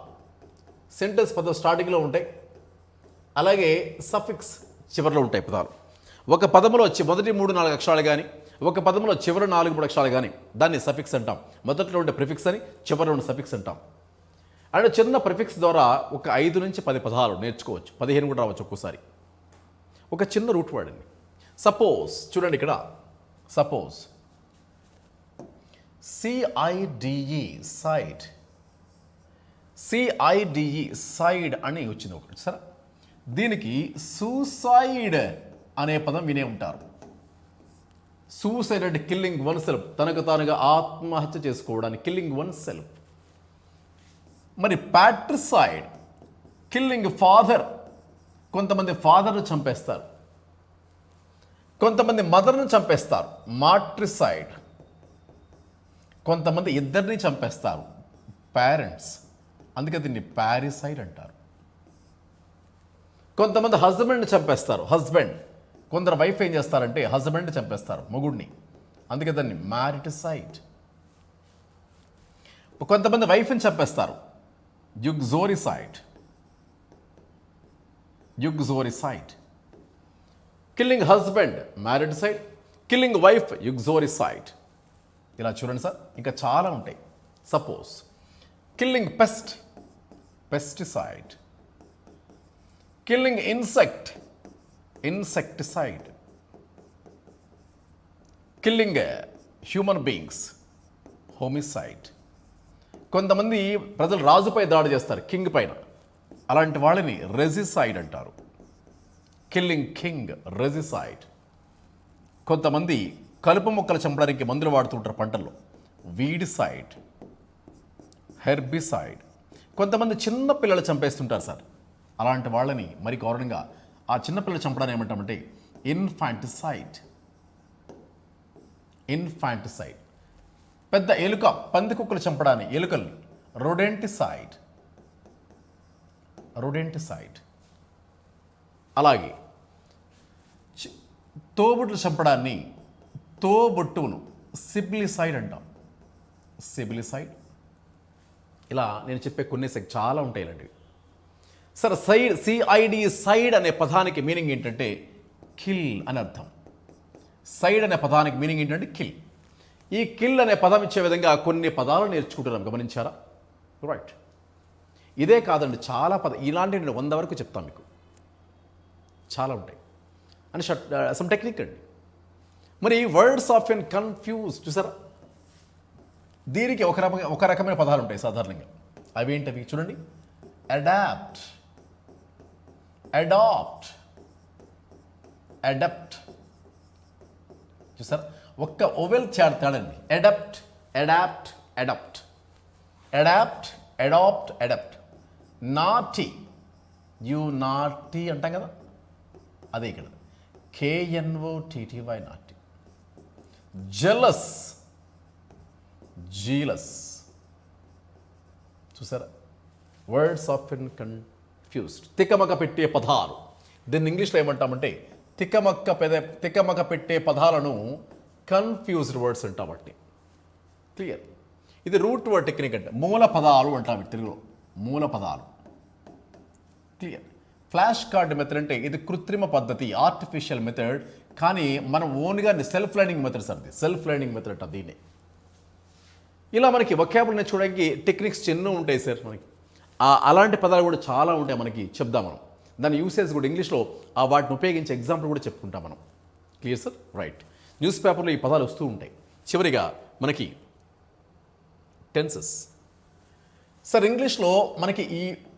సెంటెన్స్ పదం స్టార్టింగ్లో ఉంటాయి. అలాగే సఫిక్స్ చివరిలో ఉంటాయి పదాలు. ఒక పదంలో వచ్చి మొదటి 3, 4 అక్షరాలు కానీ, ఒక పదంలో చివరి 4, 3 అక్షరాలు కానీ దాన్ని సఫిక్స్ అంటాం. మొదట్లో ఉండే ప్రిఫిక్స్ అని, చివరిలో ఉండే సఫిక్స్ అంటాం. అంటే చిన్న ప్రిఫిక్స్ ద్వారా ఒక 5 నుంచి 10 పదాలు నేర్చుకోవచ్చు, 15 కూడా రావచ్చు ఒక్కోసారి. ఒక చిన్న రూట్ వర్డ్ అండి. సపోజ్ చూడండి ఇక్కడ, suppose CIDE, side, CIDE side అని వచ్చింది ఒకటి సార్. దీనికి సూసైడ్ అనే పదం వినే ఉంటారు. సూసైడ్ అంటే కిల్లింగ్ వన్ సెల్ఫ్, తనకు తానుగా ఆత్మహత్య చేసుకోవడానికి కిల్లింగ్ వన్ సెల్ఫ్. మరి ప్యాట్రిసైడ్, కిల్లింగ్ ఫాదర్, కొంతమంది ఫాదర్ను చంపేస్తారు. కొంతమంది మదర్ని చంపేస్తారు, మాట్రిసైడ్. కొంతమంది ఇద్దరిని చంపేస్తారు, పేరెంట్స్, అందుకే దీన్ని ప్యారిసైడ్ అంటారు. కొంతమంది హస్బెండ్ని చంపేస్తారు, హస్బెండ్. కొందరు వైఫ్ ఏం చేస్తారంటే హస్బెండ్ని చంపేస్తారు, మొగుడిని, అందుకే దాన్ని మ్యారిటిసైడ్. కొంతమంది వైఫ్ని చంపేస్తారు, uxoricide. Uxoricide. Killing husband mariticide, killing wife uxoricide. ఇలా చూడండి సార్, ఇంకా చాలా ఉంటాయి. Suppose killing pest, pesticide. Killing insect, insecticide. Killing human beings, homicide. కొంతమంది ప్రజలు రాజుపై దాడి చేస్తారు, కింగ్ పైన, అలాంటి వాళ్ళని రెజిసైడ్ అంటారు. Killing king, రెజిసైడ్. కొంతమంది కలుపు మొక్కలు చంపడానికి మందులు వాడుతుంటారు పంటల్లో, వీడిసైడ్, హెర్బిసైడ్. కొంతమంది చిన్న పిల్లలు చంపేస్తుంటారు సార్, అలాంటి వాళ్ళని మరి కారణంగా ఆ చిన్నపిల్లలు చంపడాన్ని ఏమంటామంటే ఇన్ఫాంటిసైడ్. ఇన్ఫాంటిసైడ్. పెద్ద ఎలుక, పంది కుక్కలు చంపడాన్ని, ఎలుకల్ని రొడెంటిసైడ్. రొడెంటిసైడ్. అలాగే తోబుట్టులు చంపడాన్ని, తోబుట్టువులు, సిబ్లిసైడ్ అంటాం, సిబ్లిసైడ్. ఇలా నేను చెప్పే కొన్ని చాలా ఉంటాయి ఇలాంటివి. సరే, సైడ్, సిఐడి, సైడ్ అనే పదానికి మీనింగ్ ఏంటంటే కిల్ అని అర్థం. సైడ్ అనే పదానికి మీనింగ్ ఏంటంటే కిల్. ఈ కిల్ అనే పదం ఇచ్చే విధంగా కొన్ని పదాలు నేర్చుకుంటున్నాం, గమనించారా? రైట్. ఇదే కాదండి, చాలా ఇలాంటి నేను 100 వరకు చెప్తాను మీకు, చాలా ఉంటాయి. అని సమ్ టెక్నిక్ అండి. మరి వర్డ్స్ ఆఫ్ ఎన్ కన్ఫ్యూజ్ చూసారా, దీనికి ఒక రకమైన పదాలు ఉంటాయి సాధారణంగా. అవి ఏంటవి చూడండి. Adapt, adopt, adept. చూసారా, ఒక్క ఓవెల్ తేడండి. Adapt, adopt, adept. Adapt, adopt, adept. Naughty, you naughty అంటాం కదా, అదే ఇక్కడ KNOTTY, నాటీ. Jealous, zealous. చూసారా, వర్డ్స్ ఆఫ్ ఎన్ కన్ఫ్యూజ్డ్, తికమక పెట్టే పదాలు. దీన్ని ఇంగ్లీష్లో ఏమంటామంటే తికమక పెట్టే పదాలను కన్ఫ్యూజ్డ్ వర్డ్స్ అంటాం. వాటిని క్లియర్. ఇది రూట్ వర్డ్ టెక్నిక్ అంటే మూల పదాలు అంటాం తెలుగులో, మూల పదాలు. క్లియర్. ఫ్లాష్ కార్డ్ మెథడ్ అంటే ఇది కృత్రిమ పద్ధతి, ఆర్టిఫిషియల్ మెథడ్, కానీ మనం ఓన్గా సెల్ఫ్ లెర్నింగ్ మెథడ్స్ అండి, సెల్ఫ్ లెర్నింగ్ మెథడ్ అంట దీన్ని. ఇలా మనకి వొకాబులరీ నేర్చుకోవడానికి టెక్నిక్స్ ఎన్నో ఉంటాయి సార్. మనకి అలాంటి పదాలు కూడా చాలా ఉంటాయి, మనకి చెప్దాం మనం. దాని యూసేజ్ కూడా ఇంగ్లీష్లో వాటిని ఉపయోగించే ఎగ్జాంపుల్ కూడా చెప్పుకుంటాం మనం. Clear sir? రైట్. న్యూస్ పేపర్లో ఈ పదాలు వస్తూ ఉంటాయి. చివరిగా మనకి టెన్సెస్. సార్, ఇంగ్లీష్లో మనకి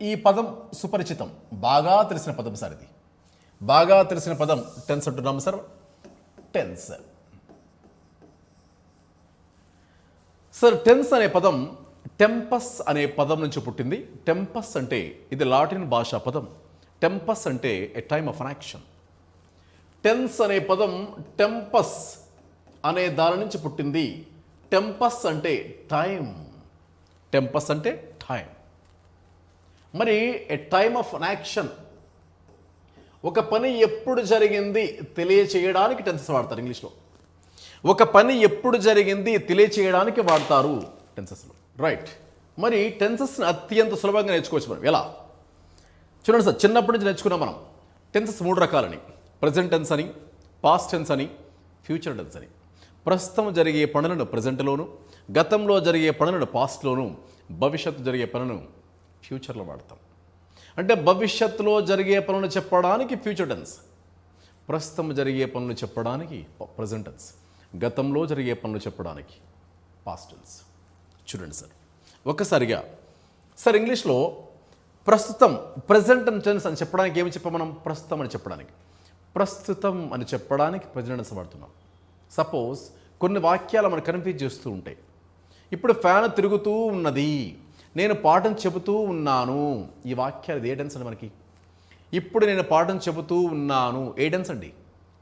ఈ పదం సుపరిచితం, బాగా తెలిసిన పదం సార్. ఇది బాగా తెలిసిన పదం టెన్స్ అంటున్నాము సార్. టెన్స్. సార్, టెన్స్ అనే పదం టెంపస్ అనే పదం నుంచి పుట్టింది. టెంపస్ అంటే ఇది లాటిన్ భాషా పదం. టెంపస్ అంటే a time of an action. Tense అనే పదం టెంపస్ అనే దాని నుంచి పుట్టింది. టెంపస్ అంటే టైం. టెంపస్ అంటే టైం. మరి ఏ టైమ్ ఆఫ్ అన్ యాక్షన్, ఒక పని ఎప్పుడు జరిగింది తెలియచేయడానికి టెన్సెస్ వాడతారు ఇంగ్లీష్లో. ఒక పని ఎప్పుడు జరిగింది తెలియచేయడానికి వాడతారు టెన్సెస్లో. రైట్. మరి టెన్సెస్ని అత్యంత సులభంగా నేర్చుకోవచ్చు మనం. ఎలా చూడండి సార్, చిన్నప్పటి నుంచి నేర్చుకున్నాం మనం. టెన్సెస్ 3 రకాలని: ప్రజెంట్ టెన్స్ అని, పాస్ట్ టెన్స్ అని, ఫ్యూచర్ టెన్స్ అని. ప్రస్తుతం జరిగే పనులను ప్రజెంట్లోను, గతంలో జరిగే పనులను పాస్ట్లోను, భవిష్యత్తు జరిగే పనులను ఫ్యూచర్లో వాడతాం. అంటే భవిష్యత్తులో జరిగే పనులు చెప్పడానికి ఫ్యూచర్ టెన్స్, ప్రస్తుతం జరిగే పనులు చెప్పడానికి ప్రజెంట్ టెన్స్, గతంలో జరిగే పనులు చెప్పడానికి పాస్ట్ టెన్స్. చూడండి సార్, ఒక్కసారిగా సార్ ఇంగ్లీష్లో ప్రస్తుతం, ప్రజెంట్ టెన్స్ అని చెప్పడానికి ఏమి చెప్పాం మనం? ప్రస్తుతం అని చెప్పడానికి, ప్రస్తుతం అని చెప్పడానికి ప్రజెంట్ టెన్స్ వాడుతున్నాం. సపోజ్ కొన్ని వాక్యాలు మనకు కన్ఫ్యూజ్ చేస్తూ ఉంటాయి. ఇప్పుడు ఫ్యాన్ తిరుగుతూ ఉన్నది, నేను పాఠం చెబుతూ ఉన్నాను. ఈ వాక్యాలు ఏ టెన్స్ అండి మనకి? ఇప్పుడు నేను పాఠం చెబుతూ ఉన్నాను ఏ టెన్స్ అండి?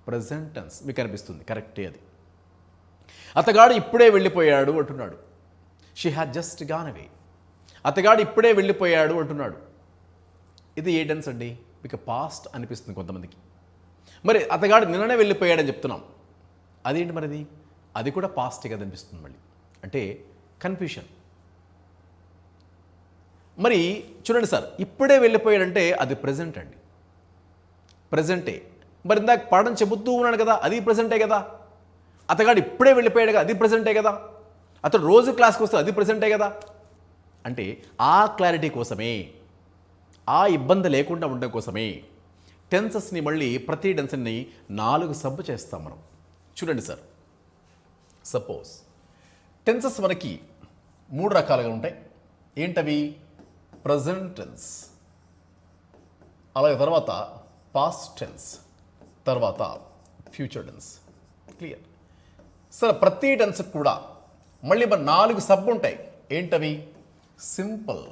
Present tense. మీకు అనిపిస్తుంది కరెక్టే అది. అతగాడు ఇప్పుడే వెళ్ళిపోయాడు అంటున్నాడు. She had just gone away. అతగాడు ఇప్పుడే వెళ్ళిపోయాడు అంటున్నాడు. ఇది ఏ టెన్స్ అండి? మీకు పాస్ట్ అనిపిస్తుంది కొంతమందికి. మరి అతగాడు నిన్ననే వెళ్ళిపోయాడని చెప్తున్నాం, అదేంటి మరిది? అది కూడా పాస్టే కదా అనిపిస్తుంది మళ్ళీ. అంటే కన్ఫ్యూషన్. మరి చూడండి సార్, ఇప్పుడే వెళ్ళిపోయాడంటే అది ప్రజెంట్ అండి, ప్రజెంటే. మరి ఇందాక పాఠం చెబుతూ ఉన్నాడు కదా, అది ప్రజెంటే కదా. అతగాడు ఇప్పుడే వెళ్ళిపోయాడు కదా, అది ప్రజెంటే కదా. అతడు రోజు క్లాస్కి వస్తే అది ప్రజెంటే కదా. అంటే ఆ క్లారిటీ కోసమే, ఆ ఇబ్బంది లేకుండా ఉండడం కోసమే టెన్సెస్ని మళ్ళీ ప్రతి టెన్స్ని 4 సబ్ చేస్తాం మనం. చూడండి సార్, సపోజ్ టెన్సెస్ మనకి 3 రకాలుగా ఉంటాయి. ఏంటవి? ప్రజెంట్ టెన్స్, అలాగే తర్వాత పాస్ట్ టెన్స్, తర్వాత ఫ్యూచర్ టెన్స్. Clear sir? ప్రతి టెన్స్ కూడా మళ్ళీ మన 4 సబ్ ఉంటాయి. ఏంటవి? సింపుల్,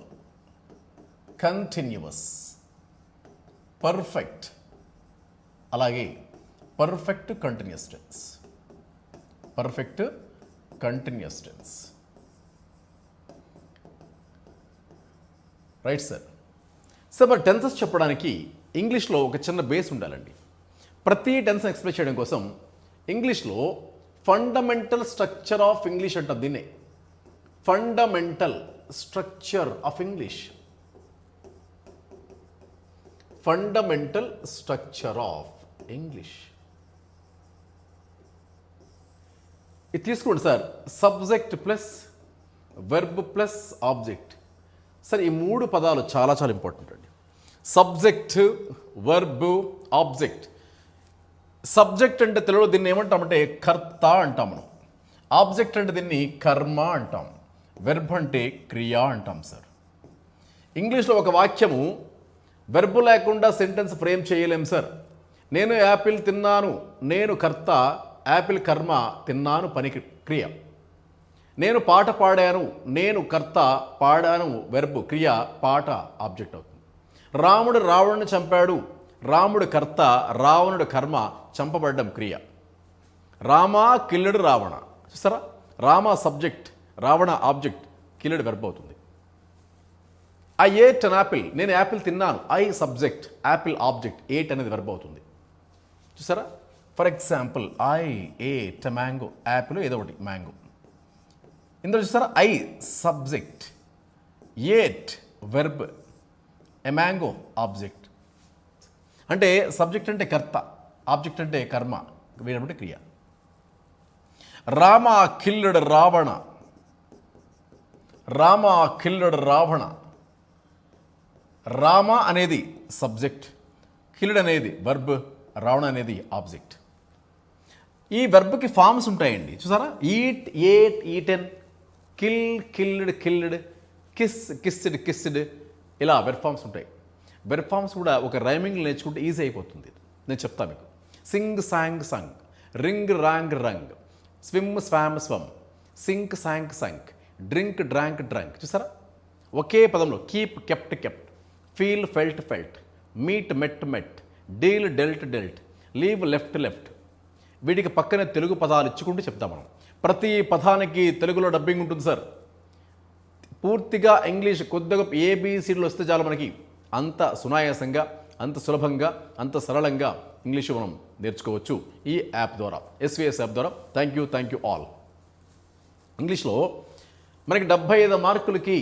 కంటిన్యూస్, పర్ఫెక్ట్, అలాగే perfect continuous tense. Perfect continuous tense. Right sir? Sir మరి టెన్సెస్ చెప్పడానికి ఇంగ్లీష్లో ఒక చిన్న బేస్ ఉండాలండి. ప్రతి టెన్స్ ఎక్స్ప్లెయిన్ చేయడం కోసం ఇంగ్లీష్లో ఫండమెంటల్ స్ట్రక్చర్ ఆఫ్ ఇంగ్లీష్ అంటారు దీన్నే. Fundamental structure of English. Fundamental structure of English. ఇది తీసుకోండి sir. Subject plus verb plus object. Sir ఈ 3 పదాలు చాలా చాలా ఇంపార్టెంట్ అండి. Subject, verb, object. సబ్జెక్ట్ అంటే తెలుగులో దీన్ని ఏమంటామంటే కర్త అంటాం మనం. ఆబ్జెక్ట్ అంటే దీన్ని కర్మ అంటాం. వెర్బ్ అంటే క్రియ అంటాం సార్. ఇంగ్లీష్లో ఒక వాక్యము వెర్బ్ లేకుండా సెంటెన్స్ ఫ్రేమ్ చేయలేం సార్. నేను యాపిల్ తిన్నాను, నేను కర్త, యాపిల్ కర్మ, తిన్నాను పని క్రియ. నేను పాట పాడాను, నేను కర్త, పాడాను వెర్బ్, క్రియ, పాట ఆబ్జెక్ట్ అవుతుంది. రాముడు రావణుని చంపాడు, రాముడు కర్త, రావణుడు కర్మ, చంపబడ్డం క్రియ. రామ కిల్లుడు రావణ. చూస్తారా? రామ సబ్జెక్ట్, రావణ ఆబ్జెక్ట్, కిల్లుడు వెర్బ్ అవుతుంది. ఐ ఏట్ అన్ యాపిల్, నేను యాపిల్ తిన్నాను, I subject, apple object, ate అనేది వెర్బ్ అవుతుంది. చూసారా? For example, I ate mango, apple ఏదో ఒకటి మ్యాంగో. ఇందులో చూసారా? I subject, ate verb, a mango object. అంటే సబ్జెక్ట్ అంటే కర్త, ఆబ్జెక్ట్ అంటే కర్మ, వీరంటే క్రియ. రామ కిల్లుడు రావణ, రామ కిల్లుడు రావణ. రామ అనేది సబ్జెక్ట్, కిల్లుడు అనేది వర్బ్, రావణ అనేది ఆబ్జెక్ట్. ఈ వెర్బ్కి ఫామ్స్ ఉంటాయండి. చూసారా? Eat, ate, eaten, kill, killed, killed, kiss, kissed, kissed, ఇలా వెర్బ్ ఫామ్స్ ఉంటాయి. వెర్బ్ ఫామ్స్ కూడా ఒక రైమింగ్ నేర్చుకుంటే ఈజీ అయిపోతుంది. నేను చెప్తాను మీకు. Sing, sang, sung, ring, rang, rung, swim, swam, swum, sink, sank, sunk, drink, drank, drunk. చూసారా? ఒకే పదంలో keep, kept, kept, feel, felt, felt, meet, met, met, deal, dealt, dealt, leave, left, left. వీటికి పక్కనే తెలుగు పదాలు ఇచ్చుకుంటూ చెప్తాం మనం. ప్రతి పదానికి తెలుగులో డబ్బింగ్ ఉంటుంది సార్. పూర్తిగా ఇంగ్లీష్ కొద్దిగా ఏబిసిడీలు వస్తే చాలు మనకి. అంత సునాయాసంగా, అంత సులభంగా, అంత సరళంగా ఇంగ్లీషు మనం నేర్చుకోవచ్చు ఈ యాప్ ద్వారా, ఎస్విఎస్ యాప్ ద్వారా. Thank you all. ఇంగ్లీష్లో మనకి 75 మార్కులకి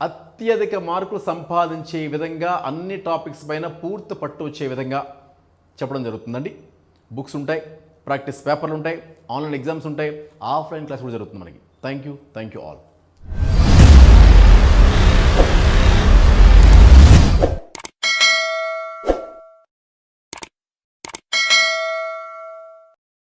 అత్యధిక మార్కులు సంపాదించే విధంగా అన్ని టాపిక్స్ పైన పూర్తి పట్టు వచ్చే విధంగా చెప్పడం జరుగుతుందండి. బుక్స్ ఉంటాయి, ప్రాక్టీస్ పేపర్లు ఉంటాయి, ఆన్లైన్ ఎగ్జామ్స్ ఉంటాయి, ఆఫ్లైన్ క్లాస్ కూడా జరుగుతుంది మనకి. Thank you all.